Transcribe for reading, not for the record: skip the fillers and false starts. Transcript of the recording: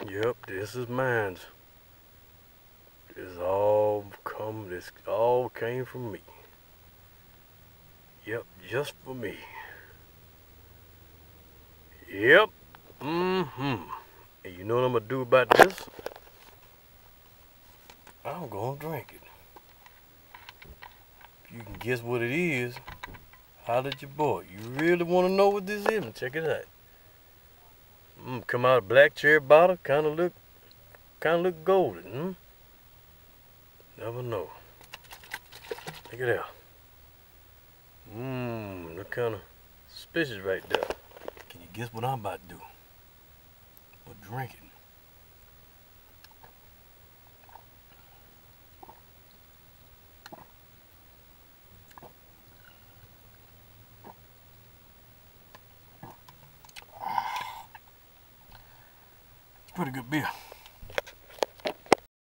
Yep, this is mine. This all came from me. Yep, just for me. Yep. Mm-hmm. And you know what I'm gonna do about this? I'm gonna drink it. If you can guess what it is, holler at your boy. You really wanna know what this is? Check it out. Come out a black cherry bottle, kinda look golden, Never know. Check it out. Look kinda suspicious right there. Can you guess what I'm about to do? We're drinking. It's pretty good beer.